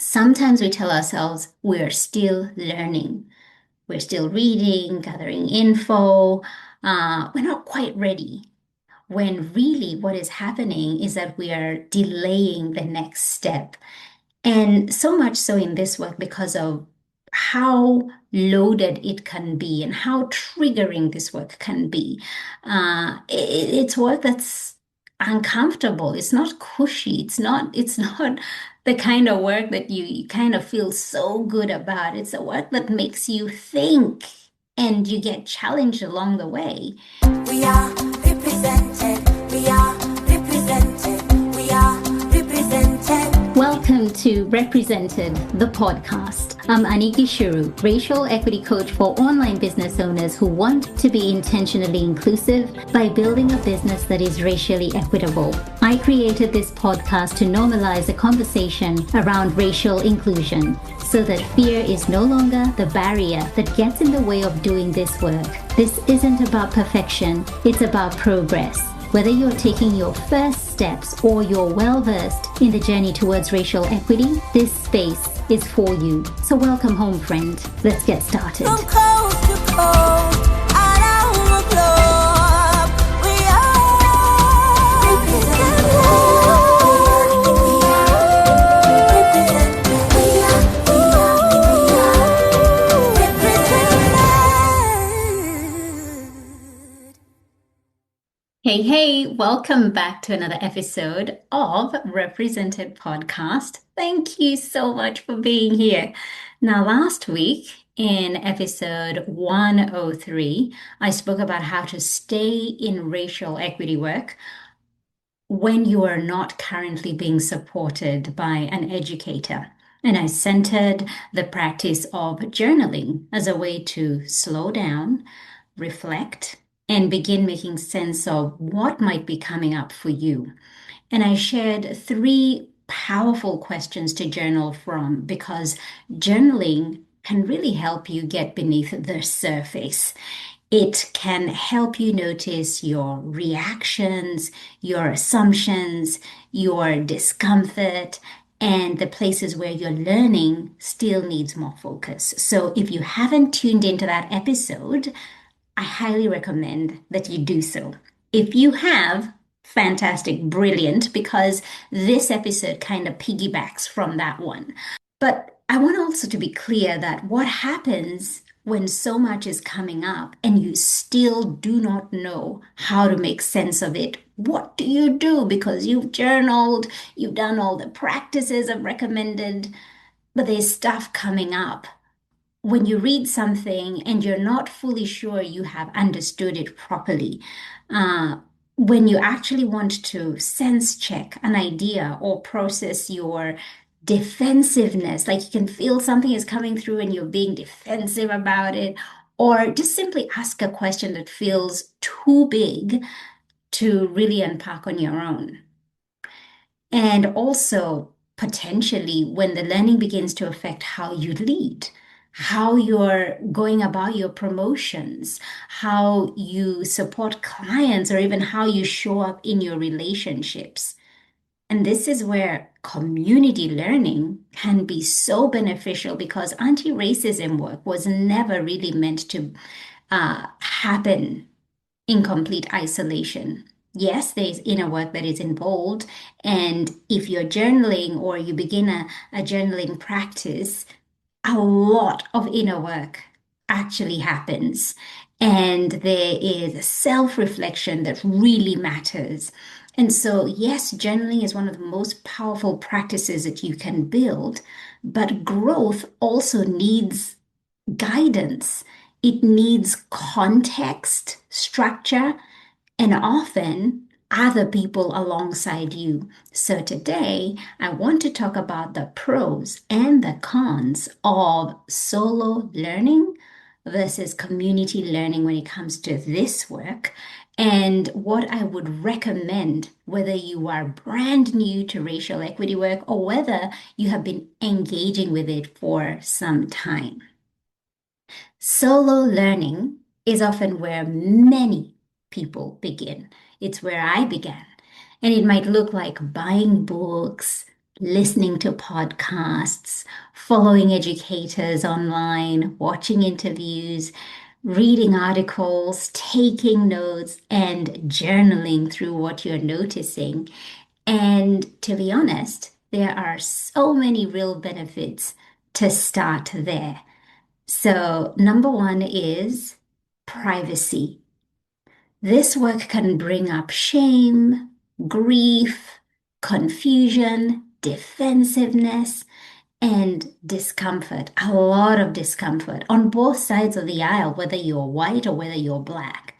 Sometimes we tell ourselves we're still learning, we're still reading, gathering info, we're not quite ready. When really what is happening is that we are delaying the next step. And so much so in this work because of how loaded it can be and how triggering this work can be. It's work that's uncomfortable. It's not cushy. It's not the kind of work that you kind of feel so good about. It's a work that makes you think and you get challenged along the way. We are represented. We are represented. We are represented. Welcome to Represented, the podcast. I'm Aniki Shuru, racial equity coach for online business owners who want to be intentionally inclusive by building a business that is racially equitable. I created this podcast to normalize a conversation around racial inclusion so that fear is no longer the barrier that gets in the way of doing this work. This isn't about perfection, it's about progress. Whether you're taking your first steps or you're well-versed in the journey towards racial equity, this space is for you. So welcome home, friend. Let's get started. From coast to coast, around the globe, we are represented. Hey, welcome back to another episode of Represented Podcast. Thank you so much for being here. Now, last week in episode 103, I spoke about how to stay in racial equity work when you are not currently being supported by an educator. And I centered the practice of journaling as a way to slow down, reflect, and begin making sense of what might be coming up for you. And I shared 3 powerful questions to journal from because journaling can really help you get beneath the surface. It can help you notice your reactions, your assumptions, your discomfort, and the places where your learning still needs more focus. So if you haven't tuned into that episode, I highly recommend that you do so. If you have, fantastic, brilliant, because this episode kind of piggybacks from that one. But I want also to be clear that what happens when so much is coming up and you still do not know how to make sense of it, what do you do? Because you've journaled, you've done all the practices I've recommended, but there's stuff coming up. When you read something and you're not fully sure you have understood it properly, when you actually want to sense check an idea or process your defensiveness, like you can feel something is coming through and you're being defensive about it, or just simply ask a question that feels too big to really unpack on your own. And also, potentially, when the learning begins to affect how you lead, how you're going about your promotions, how you support clients, or even how you show up in your relationships. And this is where community learning can be so beneficial because anti-racism work was never really meant to happen in complete isolation. Yes, there's inner work that is involved. And if you're journaling or you begin a journaling practice, a lot of inner work actually happens. And there is a self-reflection that really matters. And so, yes, journaling is one of the most powerful practices that you can build, but growth also needs guidance. It needs context, structure, and often other people alongside you. So today, I want to talk about the pros and the cons of solo learning versus community learning when it comes to this work, and what I would recommend, whether you are brand new to racial equity work or whether you have been engaging with it for some time. Solo learning is often where many people begin. It's where I began. And it might look like buying books, listening to podcasts, following educators online, watching interviews, reading articles, taking notes, and journaling through what you're noticing. And to be honest, there are so many real benefits to start there. So, number one is privacy. This work can bring up shame, grief, confusion, defensiveness, and discomfort, a lot of discomfort on both sides of the aisle, whether you're white or whether you're black.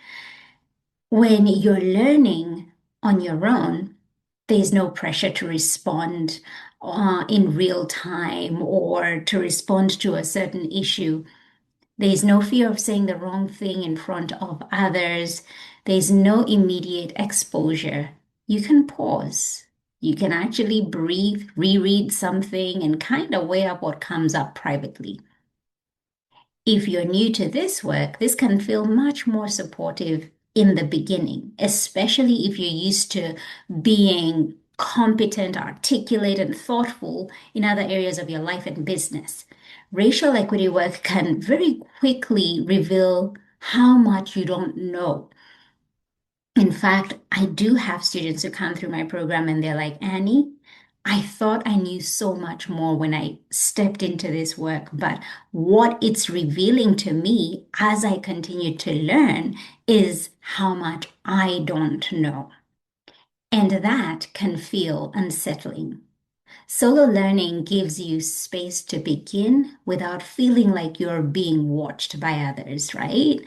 When you're learning on your own, there's no pressure to respond in real time or to respond to a certain issue. There's no fear of saying the wrong thing in front of others. There's no immediate exposure. You can pause. You can actually breathe, reread something, and kind of weigh up what comes up privately. If you're new to this work, this can feel much more supportive in the beginning, especially if you're used to being competent, articulate, and thoughtful in other areas of your life and business. Racial equity work can very quickly reveal how much you don't know. In fact, I do have students who come through my program and they're like, Annie, I thought I knew so much more when I stepped into this work, but what it's revealing to me as I continue to learn is how much I don't know. And that can feel unsettling. Solo learning gives you space to begin without feeling like you're being watched by others, right?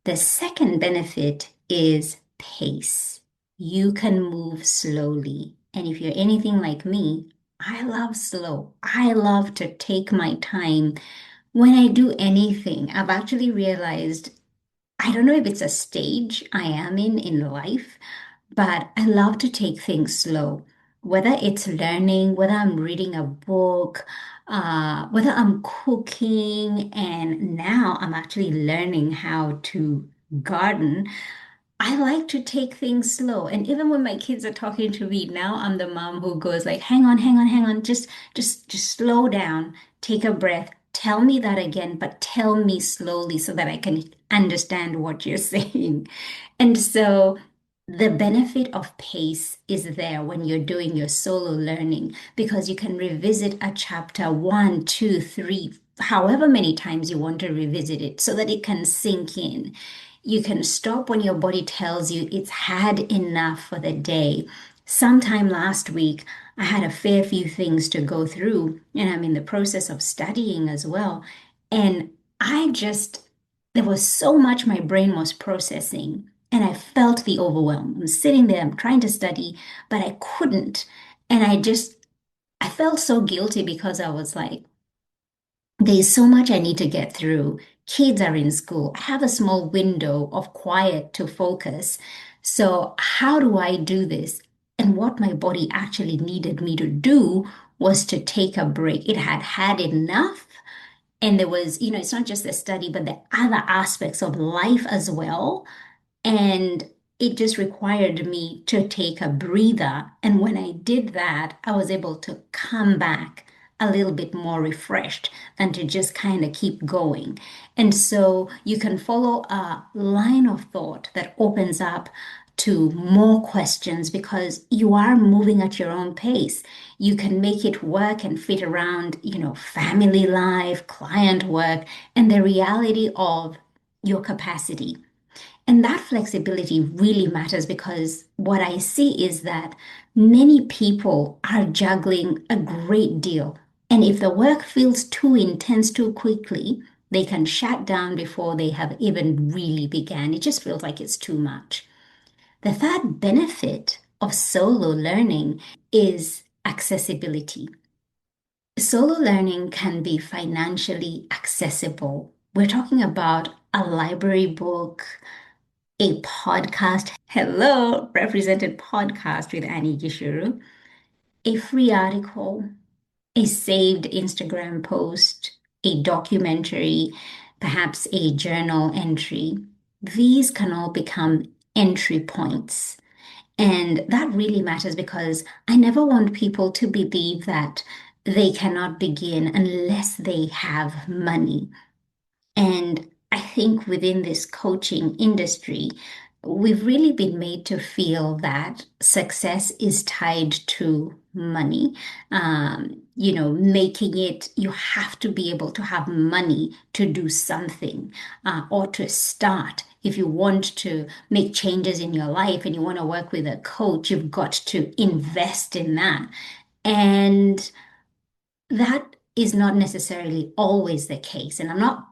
The second benefit is pace. You can move slowly. And if you're anything like me, I love slow. I love to take my time when I do anything. I've actually realized, I don't know if it's a stage I am in life, but I love to take things slow, whether it's learning, whether I'm reading a book, whether I'm cooking, and now I'm actually learning how to garden. I like to take things slow. And even when my kids are talking to me, now I'm the mom who goes like, hang on, hang on, hang on, just slow down, take a breath, tell me that again, but tell me slowly so that I can understand what you're saying. And so the benefit of pace is there when you're doing your solo learning because you can revisit a chapter one, two, three, however many times you want to revisit it so that it can sink in. You can stop when your body tells you it's had enough for the day. Sometime last week, I had a fair few things to go through, and I'm in the process of studying as well. And I just, there was so much my brain was processing, and I felt the overwhelm. I'm sitting there, I'm trying to study, but I couldn't. And I felt so guilty because I was like, there's so much I need to get through. Kids are in school. I have a small window of quiet to focus. So, how do I do this? And what my body actually needed me to do was to take a break. It had had enough. And there was, it's not just the study, but the other aspects of life as well. And it just required me to take a breather. And when I did that, I was able to come back a little bit more refreshed than to just kind of keep going. And so you can follow a line of thought that opens up to more questions because you are moving at your own pace. You can make it work and fit around, family life, client work, and the reality of your capacity. And that flexibility really matters because what I see is that many people are juggling a great deal. And if the work feels too intense too quickly, they can shut down before they have even really began. It just feels like it's too much. The third benefit of solo learning is accessibility. Solo learning can be financially accessible. We're talking about a library book, a podcast. Hello, represented podcast with Annie Gishuru, a free article, a saved Instagram post, a documentary, perhaps a journal entry. These can all become entry points. And that really matters because I never want people to believe that they cannot begin unless they have money. And I think within this coaching industry, we've really been made to feel that success is tied to money. Making it, you have to be able to have money to do something or to start. If you want to make changes in your life and you want to work with a coach, you've got to invest in that. And that is not necessarily always the case. And I'm not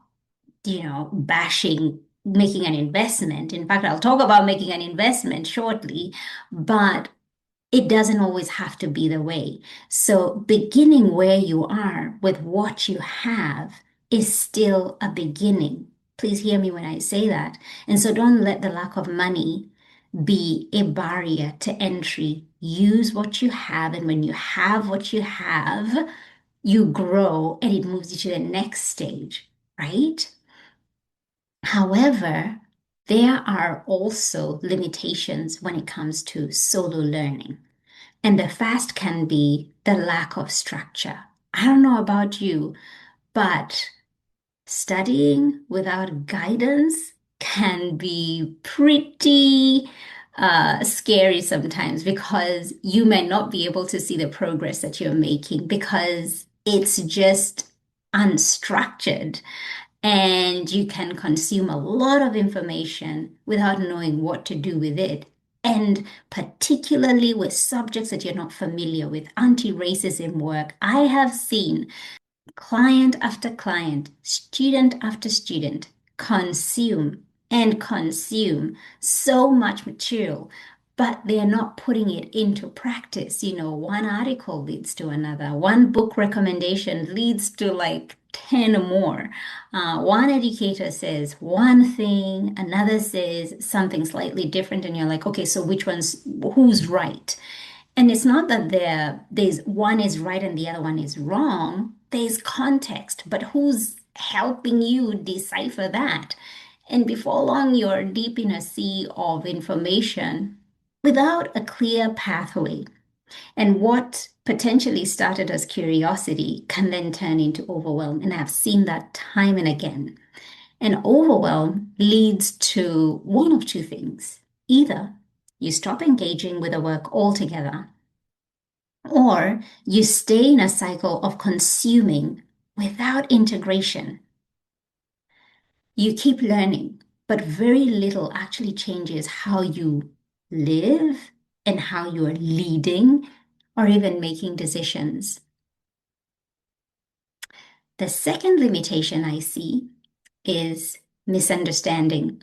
bashing making an investment. In fact, I'll talk about making an investment shortly, but it doesn't always have to be the way. So, beginning where you are with what you have is still a beginning. Please hear me when I say that. And so, don't let the lack of money be a barrier to entry. Use what you have, and when you have what you have, you grow and it moves you to the next stage, right? However, there are also limitations when it comes to solo learning. And the first can be the lack of structure. I don't know about you, but studying without guidance can be pretty scary sometimes because you may not be able to see the progress that you're making because it's just unstructured and you can consume a lot of information without knowing what to do with it. And particularly with subjects that you're not familiar with, anti-racism work, I have seen client after client, student after student consume and consume so much material, but they're not putting it into practice. One article leads to another, one book recommendation leads to like 10 more. One educator says one thing, another says something slightly different, and you're like, okay, so who's right? And it's not that there's one is right and the other one is wrong. There's context, but who's helping you decipher that? And before long, you're deep in a sea of information without a clear pathway. And what potentially started as curiosity can then turn into overwhelm. And I've seen that time and again. And overwhelm leads to one of two things. Either you stop engaging with the work altogether, or you stay in a cycle of consuming without integration. You keep learning, but very little actually changes how you live and how you're leading or even making decisions. The second limitation I see is misunderstanding.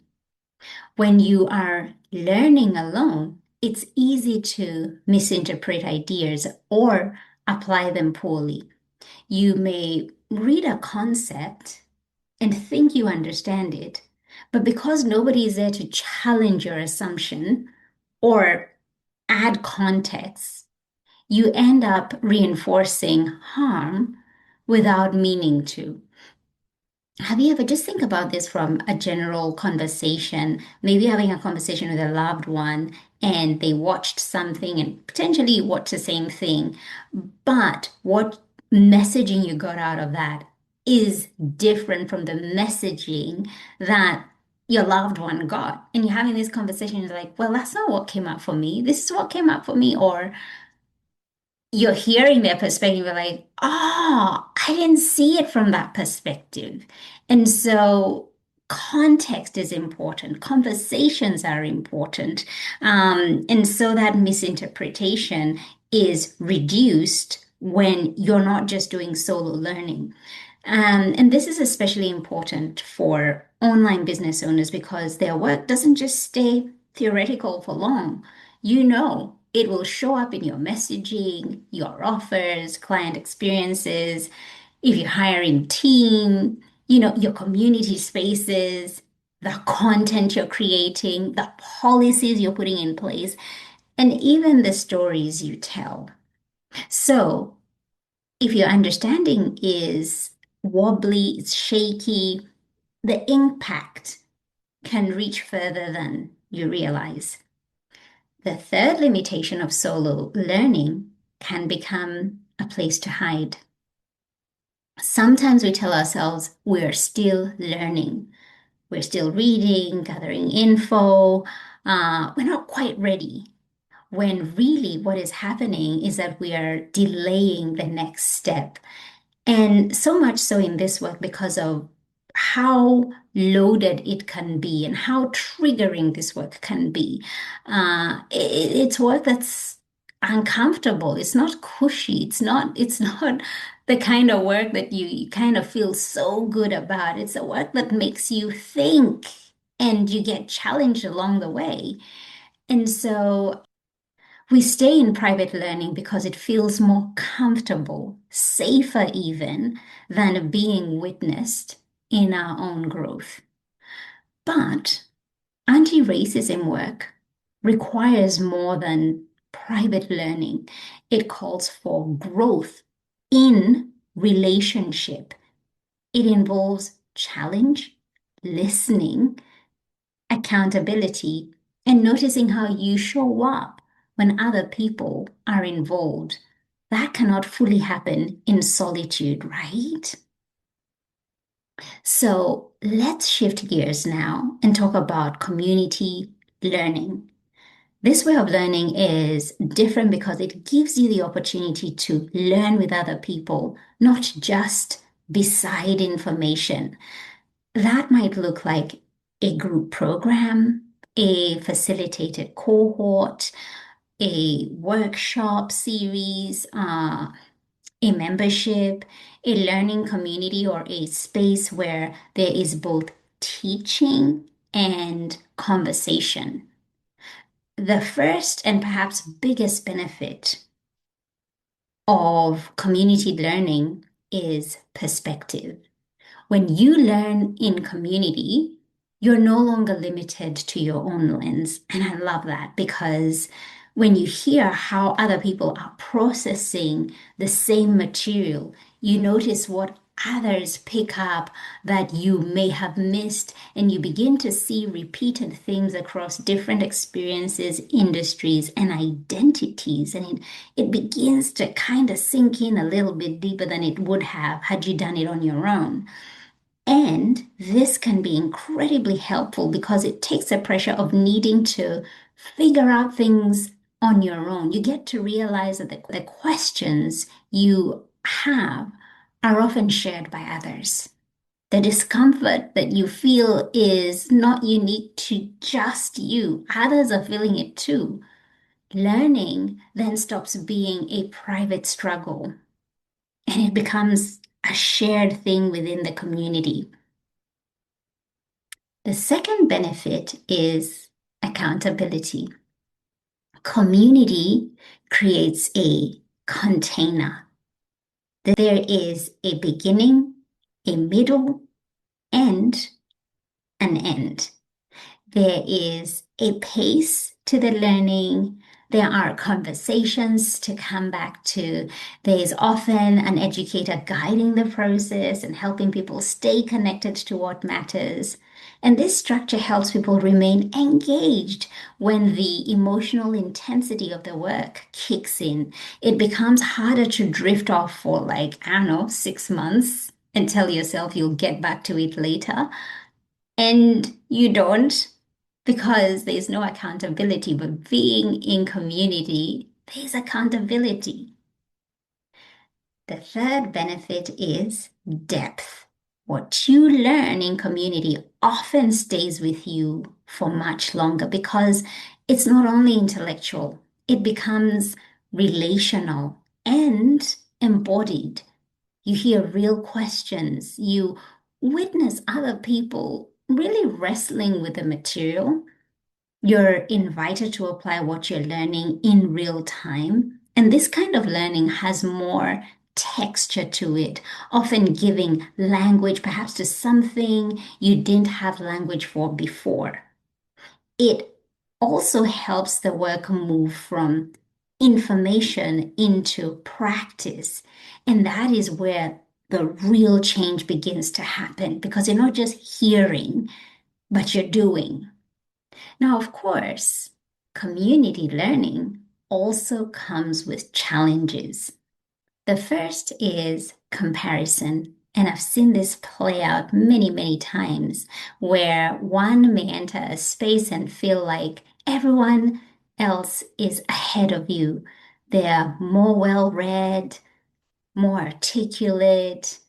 When you are learning alone, it's easy to misinterpret ideas or apply them poorly. You may read a concept and think you understand it, but because nobody is there to challenge your assumption or add context, you end up reinforcing harm without meaning to. Have you ever just think about this from a general conversation, maybe having a conversation with a loved one and they watched something and potentially watched the same thing, but what messaging you got out of that is different from the messaging that your loved one got. And you're having this conversation, you're like, well, that's not what came out for me. This is what came out for me. Or you're hearing their perspective, you're like, oh, I didn't see it from that perspective. And so context is important, conversations are important. And so that misinterpretation is reduced when you're not just doing solo learning. And this is especially important for online business owners because their work doesn't just stay theoretical for long. It will show up in your messaging, your offers, client experiences, if you're hiring team, your community spaces, the content you're creating, the policies you're putting in place, and even the stories you tell. So if your understanding is wobbly, it's shaky, the impact can reach further than you realize. The third limitation of solo learning can become a place to hide. Sometimes we tell ourselves we're still learning, we're still reading, gathering info, we're not quite ready. When really what is happening is that we are delaying the next step. And so much so in this work because of how loaded it can be and how triggering this work can be. It's work that's uncomfortable. It's not cushy. It's not the kind of work that you kind of feel so good about. It's a work that makes you think and you get challenged along the way. And so we stay in private learning because it feels more comfortable, safer even, than being witnessed in our own growth. But anti-racism work requires more than private learning. It calls for growth in relationship. It involves challenge, listening, accountability, and noticing how you show up when other people are involved. That cannot fully happen in solitude, right? So let's shift gears now and talk about community learning. This way of learning is different because it gives you the opportunity to learn with other people, not just beside information. That might look like a group program, a facilitated cohort, a workshop series, a membership, a learning community, or a space where there is both teaching and conversation. The first and perhaps biggest benefit of community learning is perspective. When you learn in community, you're no longer limited to your own lens. And I love that because when you hear how other people are processing the same material, you notice what others pick up that you may have missed, and you begin to see repeated themes across different experiences, industries, and identities. And it begins to kind of sink in a little bit deeper than it would have had you done it on your own. And this can be incredibly helpful because it takes the pressure of needing to figure out things on your own. You get to realize that the questions you have are often shared by others. The discomfort that you feel is not unique to just you, others are feeling it too. Learning then stops being a private struggle and it becomes a shared thing within the community. The second benefit is accountability. Community creates a container. There is a beginning, a middle, and an end. There is a pace to the learning. There are conversations to come back to. There is often an educator guiding the process and helping people stay connected to what matters. And this structure helps people remain engaged when the emotional intensity of the work kicks in. It becomes harder to drift off for, like, I don't know, 6 months and tell yourself you'll get back to it later. And you don't because there's no accountability. But being in community, there's accountability. The third benefit is depth. What you learn in community often stays with you for much longer because it's not only intellectual, it becomes relational and embodied. You hear real questions. You witness other people really wrestling with the material. You're invited to apply what you're learning in real time. And this kind of learning has more texture to it, often giving language perhaps to something you didn't have language for before. It also helps the work move from information into practice. And that is where the real change begins to happen because you're not just hearing, but you're doing. Now, of course, Community learning also comes with challenges. The first is comparison. And I've seen this play out many, many times where one may enter a space and feel like everyone else is ahead of you. They're more well read, more articulate,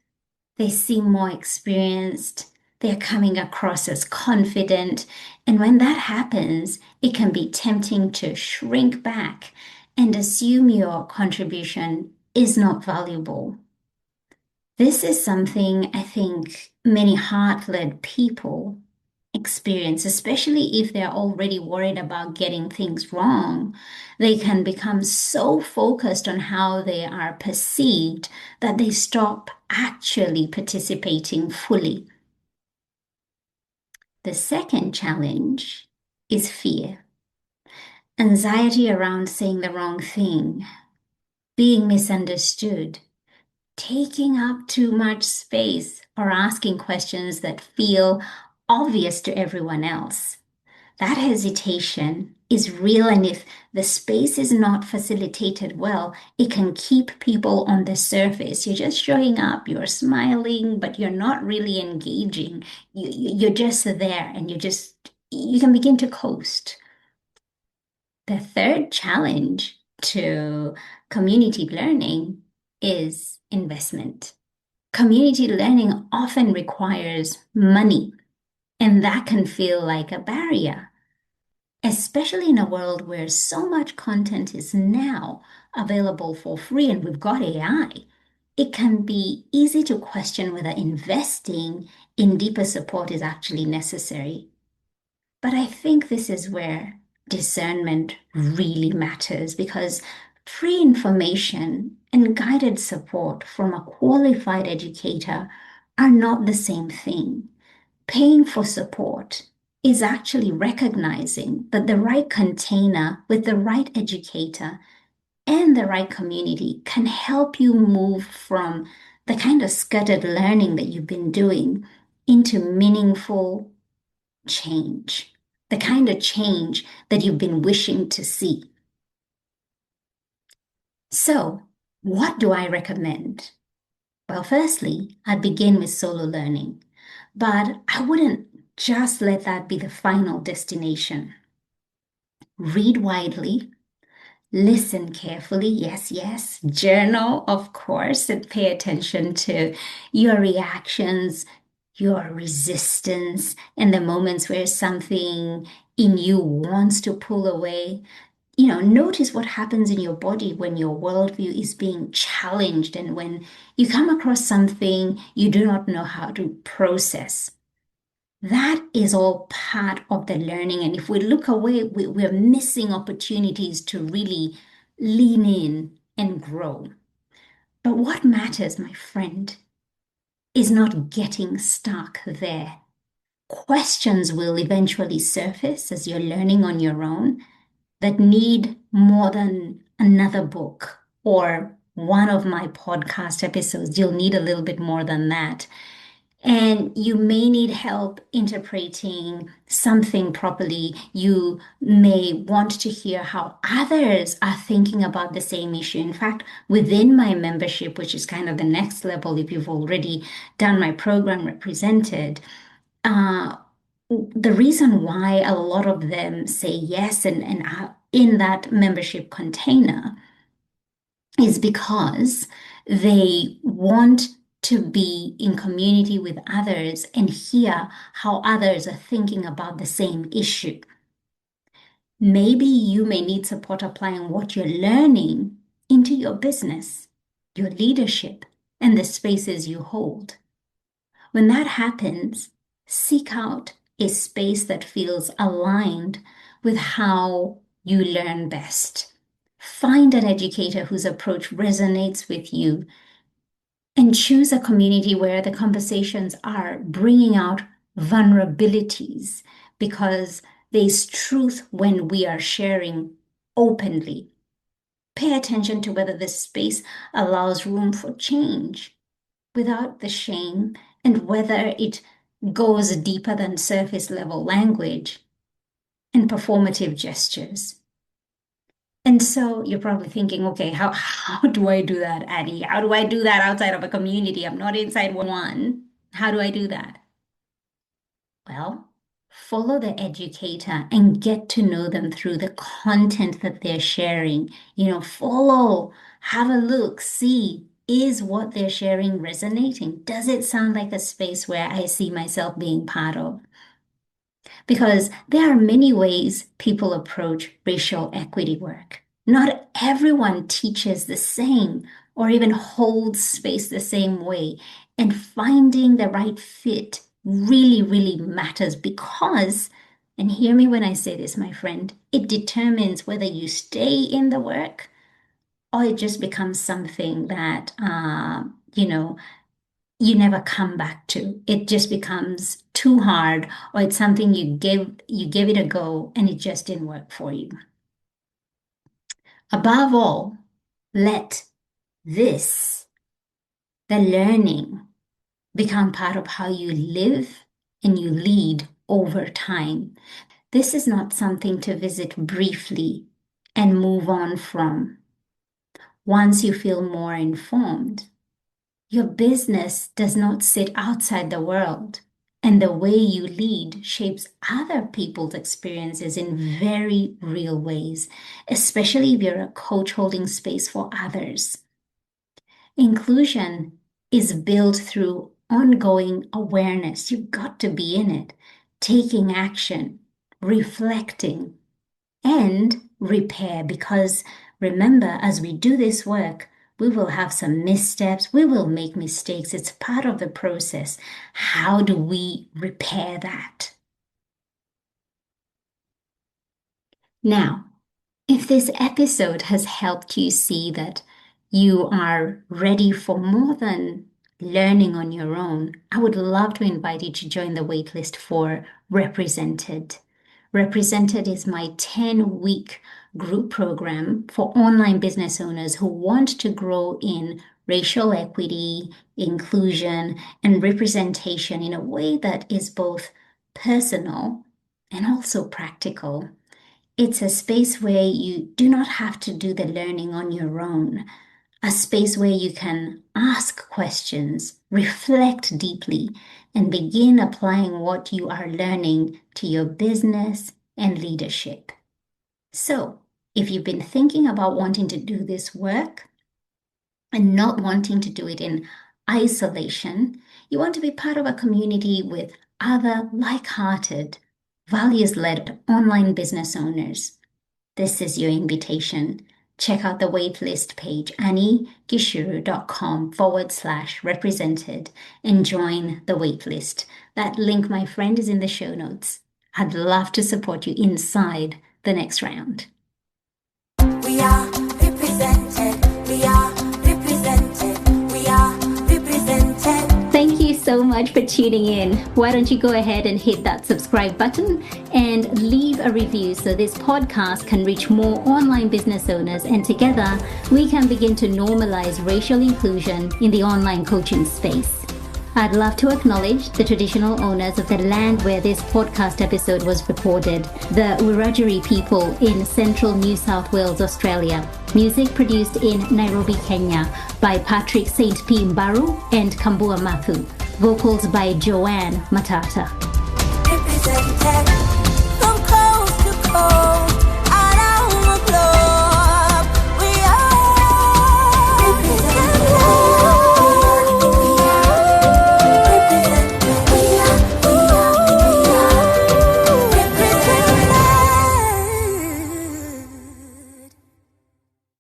they seem more experienced, they're coming across as confident. And when that happens, it can be tempting to shrink back and assume your contribution is not valuable. This is something I think many heart-led people experience, especially if they're already worried about getting things wrong. They can become so focused on how they are perceived that they stop actually participating fully. The second challenge is fear. Anxiety around saying the wrong thing, being misunderstood, taking up too much space, or asking questions that feel obvious to everyone else. That hesitation is real, and if the space is not facilitated well, it can keep people on the surface. You're just showing up, you're smiling, but you're not really engaging. You're just there, and you can begin to coast. The third challenge to community learning is investment. Community learning often requires money, and that can feel like a barrier, especially in a world where so much content is now available for free and we've got AI. It can be easy to question whether investing in deeper support is actually necessary. But I think this is where discernment really matters, because free information and guided support from a qualified educator are not the same thing. Paying for support is actually recognizing that the right container with the right educator and the right community can help you move from the kind of scattered learning that you've been doing into meaningful change, the kind of change that you've been wishing to see. So, what do I recommend? Well, firstly, I'd begin with solo learning, but I wouldn't just let that be the final destination. Read widely, listen carefully, yes, yes, journal, of course, and pay attention to your reactions, your resistance, and the moments where something in you wants to pull away. Notice what happens in your body when your worldview is being challenged and when you come across something you do not know how to process. That is all part of the learning. And if we look away, we're missing opportunities to really lean in and grow. But what matters, my friend, is not getting stuck there. Questions will eventually surface as you're learning on your own that need more than another book or one of my podcast episodes. You'll need a little bit more than that. And you may need help interpreting something properly. You may want to hear how others are thinking about the same issue. In fact, within my membership, which is kind of the next level, if you've already done my program represented, uh, the reason why a lot of them say yes and are in that membership container is because they want to be in community with others and hear how others are thinking about the same issue. Maybe you may need support applying what you're learning into your business, your leadership, and the spaces you hold. When that happens, seek out a space that feels aligned with how you learn best. Find an educator whose approach resonates with you and choose a community where the conversations are bringing out vulnerabilities, because there's truth when we are sharing openly. Pay attention to whether this space allows room for change without the shame, and whether it goes deeper than surface level language. and performative gestures. And so you're probably thinking, okay, how do I do that, Addie? How do I do that outside of a community? I'm not inside one. How do I do that? Well, follow the educator and get to know them through the content that they're sharing. Follow, have a look, see, is what they're sharing resonating? Does it sound like a space where I see myself being part of? Because there are many ways people approach racial equity work. Not everyone teaches the same or even holds space the same way. And finding the right fit really, really matters because, and hear me when I say this, my friend, it determines whether you stay in the work or it just becomes something that, you never come back to. It just becomes too hard, or it's something you give it a go and it just didn't work for you. Above all, let this, the learning, become part of how you live and you lead over time. This is not something to visit briefly and move on from. Once you feel more informed, your business does not sit outside the world, and the way you lead shapes other people's experiences in very real ways, especially if you're a coach holding space for others. Inclusion is built through ongoing awareness. You've got to be in it, taking action, reflecting, and repair. Because remember, as we do this work, we will have some missteps. We will make mistakes. It's part of the process. How do we repair that? Now, if this episode has helped you see that you are ready for more than learning on your own, I would love to invite you to join the waitlist for Represented. Represented is my 10-week group program for online business owners who want to grow in racial equity, inclusion, and representation in a way that is both personal and also practical. It's a space where you do not have to do the learning on your own, a space where you can ask questions, reflect deeply, and begin applying what you are learning to your business and leadership. So, if you've been thinking about wanting to do this work and not wanting to do it in isolation, you want to be part of a community with other like-hearted, values-led online business owners, this is your invitation. Check out the waitlist page, anniegishuru.com/represented, and join the waitlist. That link, my friend, is in the show notes. I'd love to support you inside the next round. We are represented. We are represented. We are represented. Thank you so much for tuning in. Why don't you go ahead and hit that subscribe button and leave a review so this podcast can reach more online business owners, and together we can begin to normalize racial inclusion in the online coaching space. I'd love to acknowledge the traditional owners of the land where this podcast episode was recorded, the Wiradjuri people in central New South Wales, Australia. Music produced in Nairobi, Kenya by Patrick St. P. Mbaru and Kambua Mathu. Vocals by Joanne Matata. Represented from coast to coast.